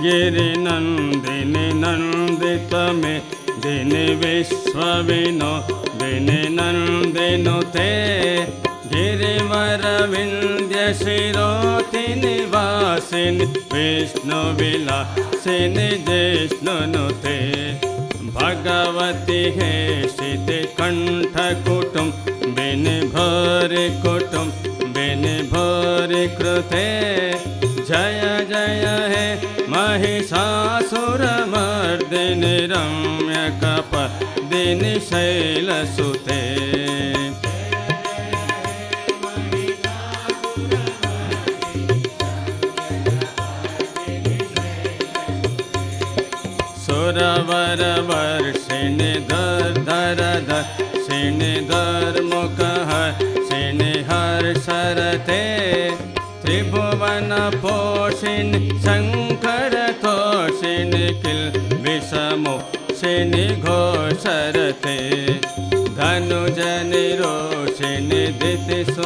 गिरिनन्दिनि नन्दितमे दिनि विश्वविनोदिनि नन्दिनुते गिरिवरविन्द्यशिरोति निवासिनि विष्णुविलासिनि जिष्णुनुते भगवति हेषिते कण्ठकुटुम्बिनि भूरि कुटुम्बिनि भूरि कृते जय जय हे महिषासुरमर्दिनि रम्यकपदिनि शैलसुते सुरवरवर्षिणि धरधरधर्षिणि धर्मुखहर्षिणि हर्षरते त्रिभुवनपोषिणि शङ्करतोषिणि किल्बिषमोषिणि घोषरते धनुजनिरोषिणि दितिसुतरोषिणि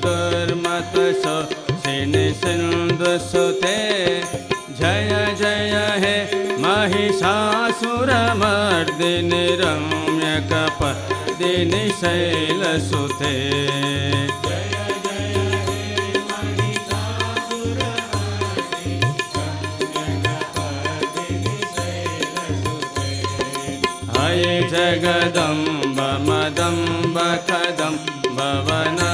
दुर्मतशोषिणि सिन्धुसुते जय जय हे महिषासुरमर्दिनि रम्यकपदिनि शैलसुते हये जगदम्ब मदम्ब कदम्ब वनप्रियवासिनि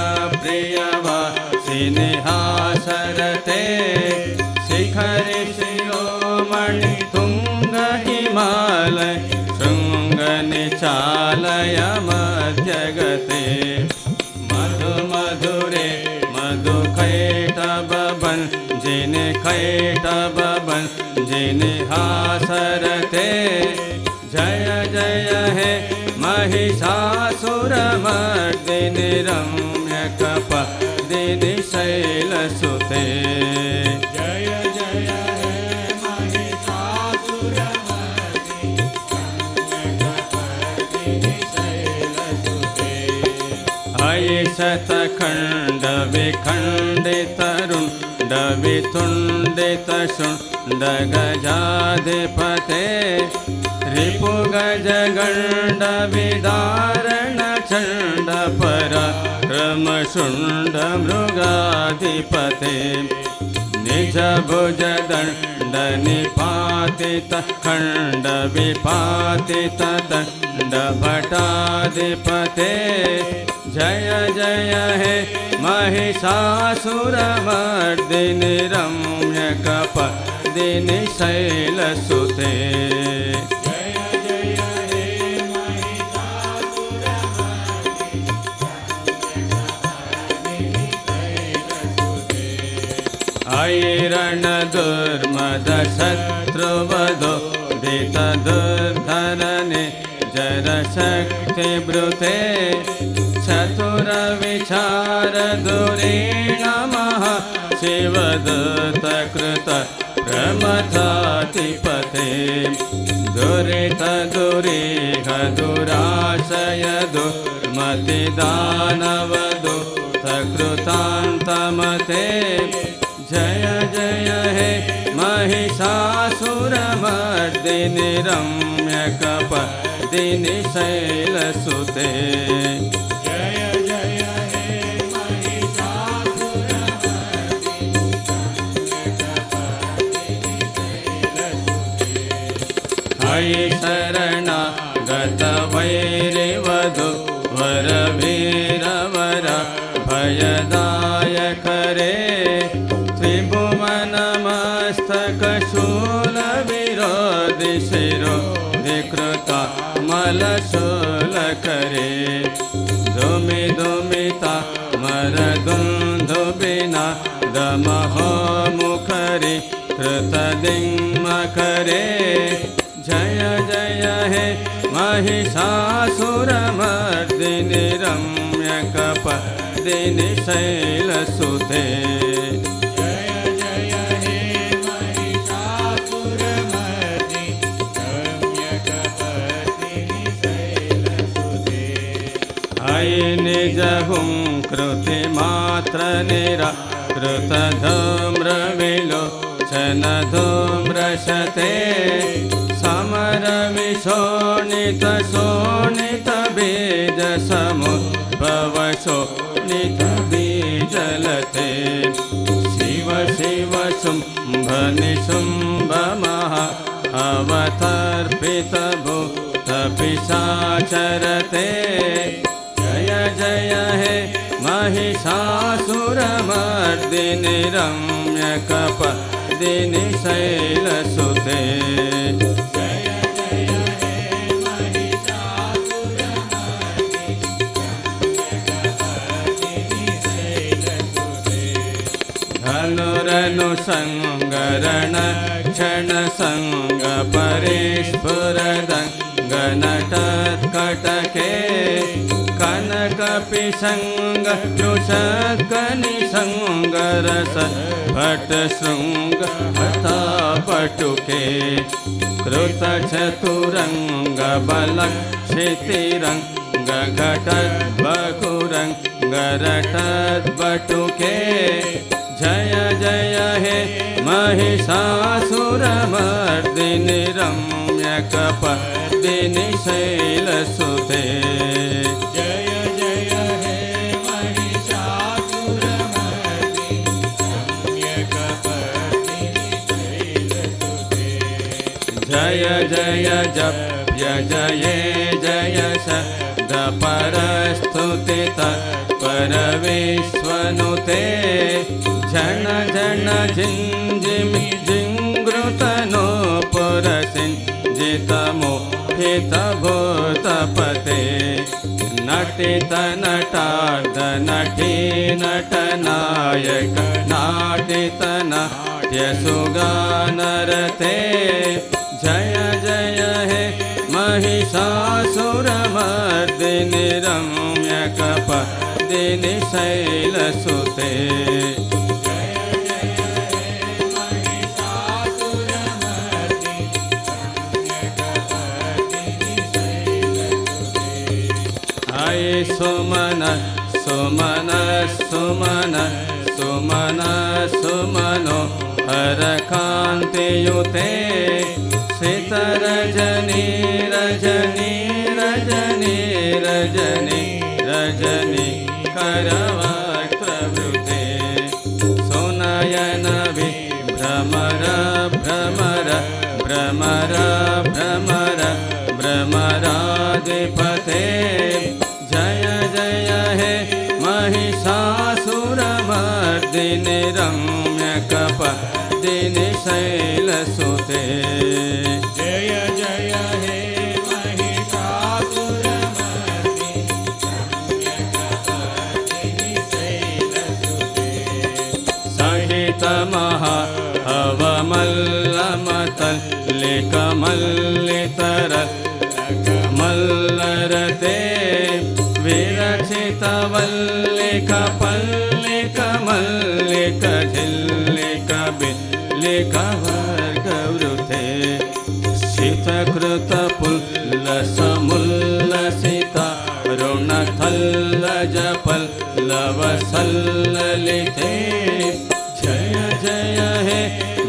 हासरते शिखरि शिरोमणि तुङ्ग हिमालय शृङ्गनिचालय मध्यगते मधु मधुरे मधुकैटभञ्जिनि कैटभञ्जिनि हासरते जय जय हे महिषासुरमर्दिनि रम्यकपदिनि शैलसुते जय जय हे महिषासुरमर्दिनि रम्यकपदिनि शैलसुते हये शतखण्ड विखण्डितरुण्ड वितुण्डितशुण्ड गजाधिपते रिपुगजगण्ड विदारण चण्ड पराक्रमशुण्ड मृगाधिपते निजभुजदण्ड निपातित खण्ड विपातित दण्ड भटाधिपते जय जय हे महिषासुरमर्दिनि रम्यकपदिनि शैलसुते ऐरणदुर्मद शत्रुवधो धितदुर्धरने जरशक्तिभृते चतुरविचारधुरेण शिवदत्तकृत प्रमथाधिपते दुरितदुरीह दुराशय दुर्मतिदानवदूतकृतान्तमते जय जय हे महिषासुरमर्दिनि रम्यकपदिनि शैलसुते जय जय हे महिषासुरमर्दिनि रम्यकपदिनि शैलसुते हये शरणागत वैरिवधु वरवीरवर भयदायक रे त्रिभुवनमस्तकशूलविरोधि शिरोधिकृता मलशूलकरे धूमि धूमिता मरदुन्दुबिना दमहो मुखरि कृतदिङ्मकरे जय जय हे महिषासुरमर्दिनि रम्यकपदिनि शैलसुते जय जय हे महिषासुरमर्दिनि रम्यकपदिनि शैलसुते हये निजहुं कृतिमात्र निराकृतधूम्रविलोचन घन धूम्रशते समरविशोणित शोणित बीज समुद्भव शोणित बीजलते शिव शिव शुंभ निशुंभ महा अवतर्पित भूत पिशाचरते जय जय हे महिषासुरमर्दिनि रम्यकपदिनि शैलसुते जय जय हे महिषासुरमर्दिनि रम्यकपदिनि शैलसुते धनुरनुसंगरण क्षण संग परिस्फुरदङ्गनटत्कटके कनकपिशङ्ग वृषकनिसङ्गरस भट्टशृङ्ग हतापटुके कृतचतुरङ्ग बलक्षितिरङ्ग घटद्बकुरङ्गरटद्बटुके जय जय हे महिषासुरमर्दिनि रम्यकपदिनि शैलसुते जय जय हे महिषासुरमर्दिनि रम्यकपदिनि शैलसुते जय जय जप्य जये जय शब्दपरस्तुति तत्परविश्वनुते जन जन जिंजिमि जिंगृतनो पुरसिंजितमोहित भूतपते नटित नटार्ध नटी नटनायक नाटित नाट्यसुगानरते जय जय हे महिषासुरमर्दिनि रम्यकपदिनि शैलसुते सुमन सुमन सुमन सुमन सुमनो हरकान्तियुते श्रितरजनी रजनी रजनी रजनी रजनी करवक्त्रवृते सुनयन विभ्रमर भ्रमर भ्रमर भ्रमर भ्रमराधिपते जय जय हे महिषासुरमर्दिनि रम्यकपदिनि शैलसुते जय जय हे महिषासुरमर्दिनि रम्यकपदिनि शैलसुते सहित महा अवमल्लमतल्लिकमल्लितर मल्लरते विरचित वल्लिक पल्लिक मल्लिक झिल्लिक बिल्लिक वर्गवृते शीतकृत पुल्लस मुल्लसित ऋणथल्लज पल्लवसल्ललिते जय जय हे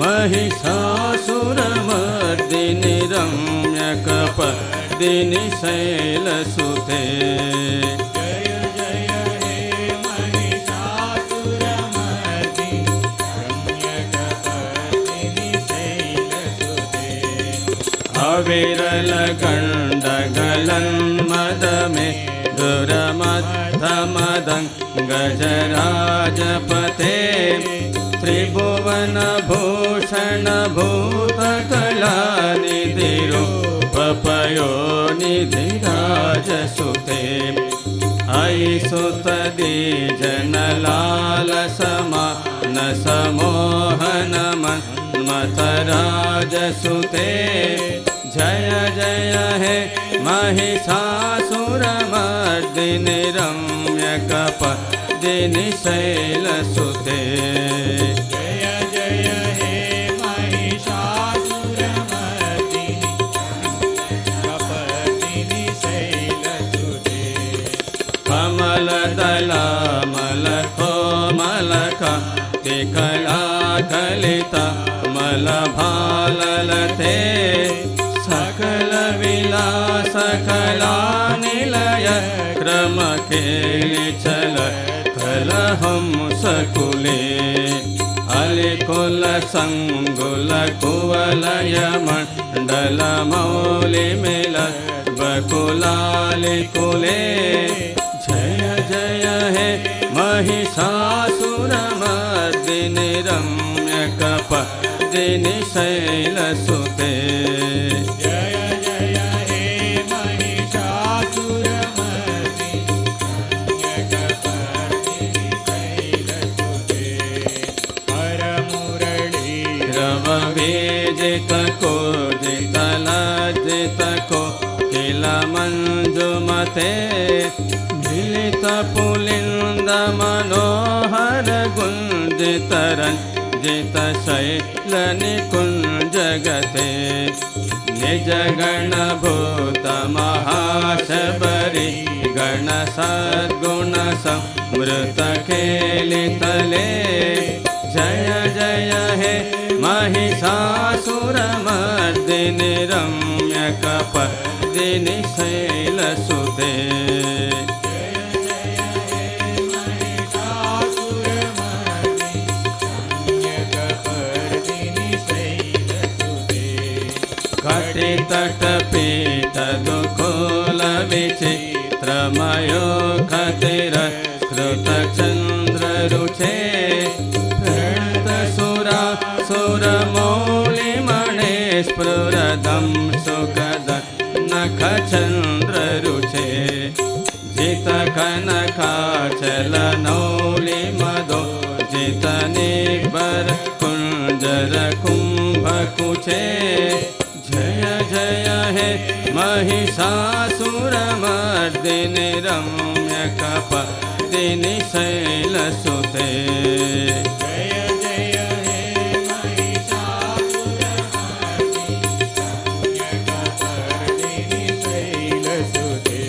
महिषासुरमर्दिनि रम्यकपदिनि शैलसुते जय जय हे महिषासुरमर्दिनि रम्यकपदिनि शैलसुते अविरल गण्डगलन्मदमे दुरमद्धमदङ्गजराजपते त्रिभुवनभूषण भूतकलानिधिरूपपयोनिधिराजसुते अयि सुतदीजनलालसमानसमोहन मन्मथराजसुते जय जय हे महिषासुरमर्दिनि रम्यकपदिनि शैलसुते जय जय हे महिषासुरमर्दिनि रम्यकपदिनि शैलसुते कमलदलमलकोमलकान्तिकलाकलिता फलभाललते सकलविलासकलानिलय क्रमकेलिचल कलहंसकुले अलिकुलसङ्गुलकुवलयमण्डलमौलिमिल बकुलालिकुले जय जय हे महिषासुरमर्दिनि रम्यकपर्दिनि शैलसुते जय जय हे महिषासुरमर्दिनि रम्यकपर्दिनि शैलसुते हरमुरली रवविजितकोजितलज्जितको किल मञ्जुमते मिलितपुलिन्दमनोहर गुञ्जितरञ्जितशैलनिकुञ्जगते निजगणभूतमहाशबरि गणसद्गुणसंवृतकेलितले जय जय हे महिषासुरमर्दिनि रम्यकपर्दिनि शैलसुते कटितटपीठदुकूलविचित्रमयो खतिरस्कृतचन्द्ररुचे प्रणतसुरा सुरमौलिमणे स्फुरदं सुखद नखचन्द्ररुचे जितकनकाचलनौलिमदो जितनिर्भर कुञ्जरकुम्भकुचे जय जय हे महिषासुरमर्दिनि रम्यकपर्दिनि शैलसुते जय जय हे महिषासुरमर्दिनि रम्यकपर्दिनि शैलसुते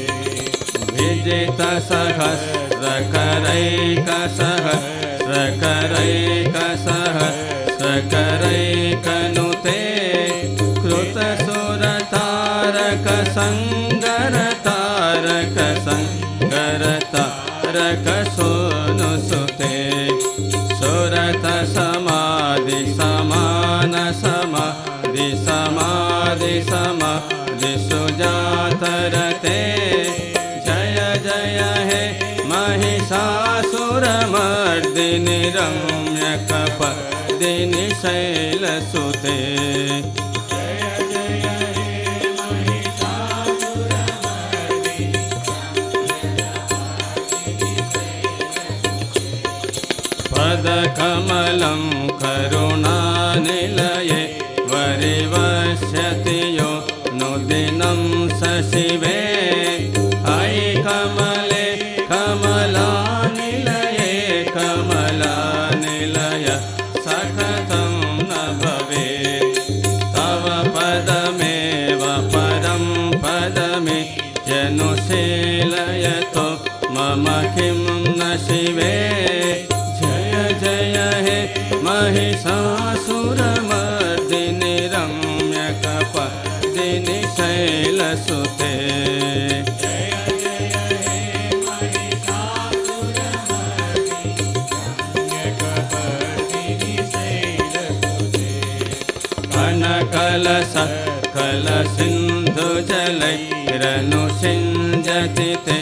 विजितसहस्रकरैकसहस्रकरैकनुते कृतसुरतारकसङ्गरतारकसङ्गरतारकसोनुसुते सुरतसमाधिसमाधिसमाधिसमाधिसुजातरते जय जय हे महिषासुरमर्दिनि रम्यकपर्दिनि शैलसुते पदकमलं करुणानिलये वरिवश्यति यो नुदिनं सशिवे अयि कमले कमलानिलये कमलानिलय सततं न भवेत् तव पदमेव परं पदमित्यनुशीलयतो मम किं न शिवे जय हे महिषासुरमर्दिनि रम्यकपर्दिनि शैलसुते जय जय हे महिषासुरमर्दिनि रम्यकपर्दिनि शैलसुते कनकलसकलसिन्धुजलैरनुषिञ्जति ते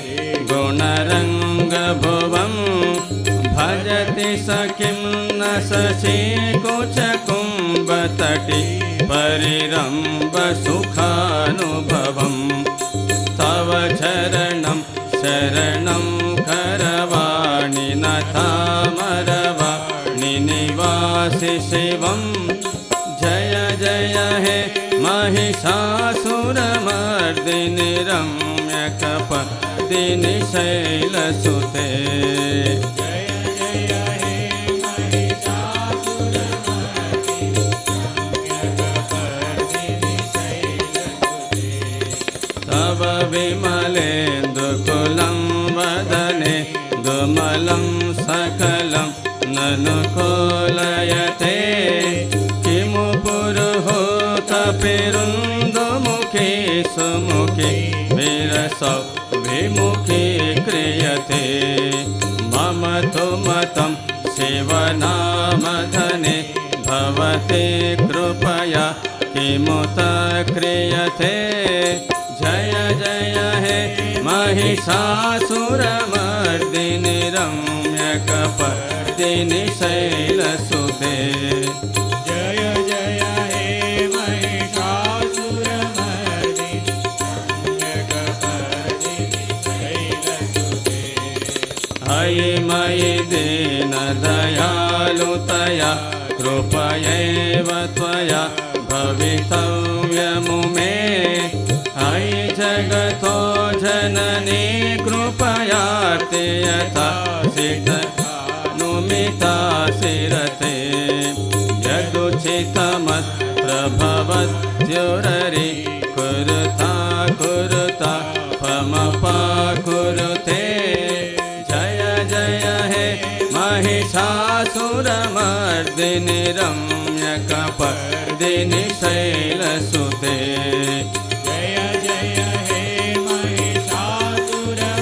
गुणरङ्गभुवम् भजति स किं न शशिकुचकुम्भतटी परिरम्भसुखानुभवम् तव चरणं शरणं करवाणि नतामरवाणि निवासि शिवम् जय जय हे महिषासुरमर्दिनि रम्यकपर्दिनि शैलसुते तव विमलेन्दुकुलं वदने दुमलं सकलं ननुकूलयते किमु कपिरुन्दमुखी सुमुखी वीरसौभिमुखी क्रियते मम तु मतं शिवनामधने भवते कृपया किमुत क्रियते जय जय हे महिषासुरमर्दिनि रम्यकपर्दिनि शैलसुते जय जय हे महिषासुरमर्दिनि रम्यकपर्दिनि शैलसुते हयि मयि दीनदयालुतया कृपयैव त्वया भवितव्यमुमे अयि जगतो जननी कृपयार्ते यथा सितनुमिता सिरते यदुचितमत्र भवत्युररि कुरुता कुरुता पमपा कुरुते जय जय हे महिषासुरमर्दिनि रम्यकपर्दिनि शैलसुते जय जय हे महिषासुरमर्दिनि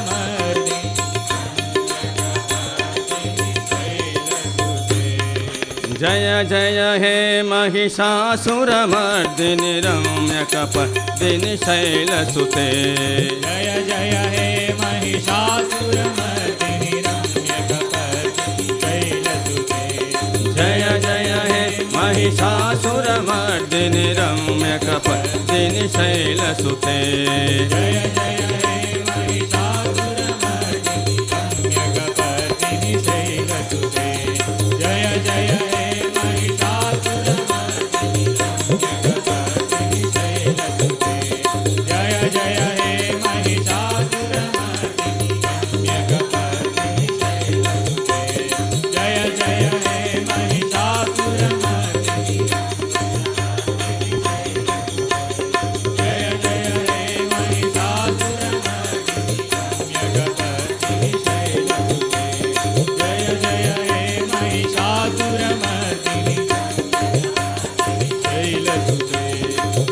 जय जय हे महिषासुरमर्दिनि रम्यकपर्दिनि शैलसुते जय जय हे महिषासुरमर्दिनि रम्यकपर्दिनि शैलसुते जय जय हे महिषासुरमर्दिनि रम्यकपर्दिनि शैलसुते जय जय हे महिषासुरमर्दिनि रम्यकपर्दिनि शैलसुते जय जय हे महिषासुरमर्दिनि रम्यकपर्दिनि शैलसुते जय जय हे महिषासुरमर्दिनि रम्यकपर्दिनि शैलसुते जय जय हे महिषासुरमर्दिनि जय जय हे महिषासुरमर्दिनि रम्यकपर्दिनि शैलसुते जय जय हे महिषासुरमर्दिनि शैलसुते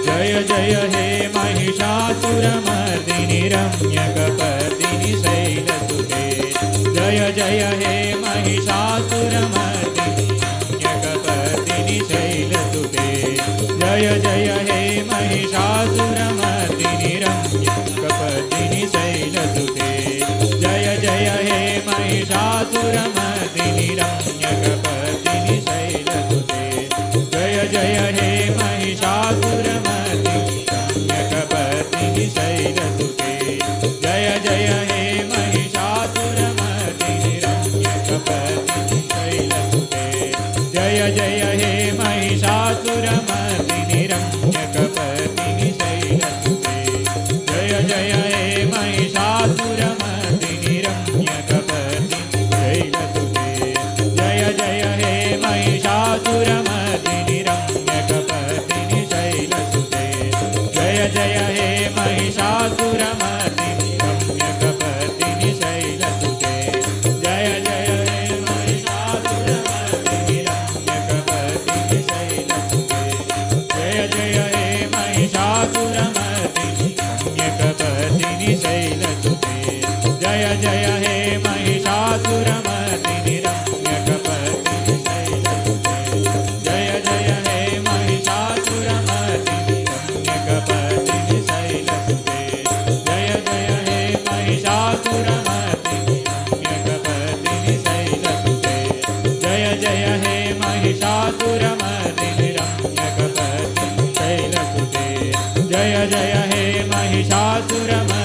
जय जय हे महिषासुरमर्दिनि रम्यकपर्दिनि शैलसुते जय जय हे महिषासुरमर्दिनि रम्यकपर्दिनि शैलसुते जय जय हे महिषासुरमर्दिनि रम्यकपर्दिनि शैलसुते जय जय हे महिषासुरमर्दिनि रम्यकपर्दिनि शैलसुते जय जय हे महिषासुरमर्दिनि रम्यकपर्दिनि शैलसुते जय जय हे महिषासुरमर्दिनि रम्यकपर्दिनि शैलसुते जय जय हे महिषासुरमर्दिनि रम्यकपर्दिनि शैलसुते जय जय हे महिषासुरमर्दिनि रम्यकपर्दिनि शैलसुते जय जय हे महिषासुरमर्दिनि रम्यकपर्दिनि शैलसुते जय जय हे महिषासुरमर्दिनि रम्यकपर्दिनि शैलसुते जय जय हे महिषासुरमर्दिनि रम्यकपर्दिनि शैलसुते जय जय हे महिषासुरमर्दिनि रम्यकपर्दिनि शैलसुते जय जय हे महिषासुरमर्दिनि रम्यकपर्दिनि शैलसुते जय जय हे महिषासुरमर्दिनि रम्यकपर्दिनि शैलसुते जय जय हे महिषासुरमर्दिनि रम्यकपर्दिनि शैलसुते जय जय हे महिषासुरमर्दिनि रम्यकपर्दिनि शैलसुते जय जय हे महिषासुरमर्दिनि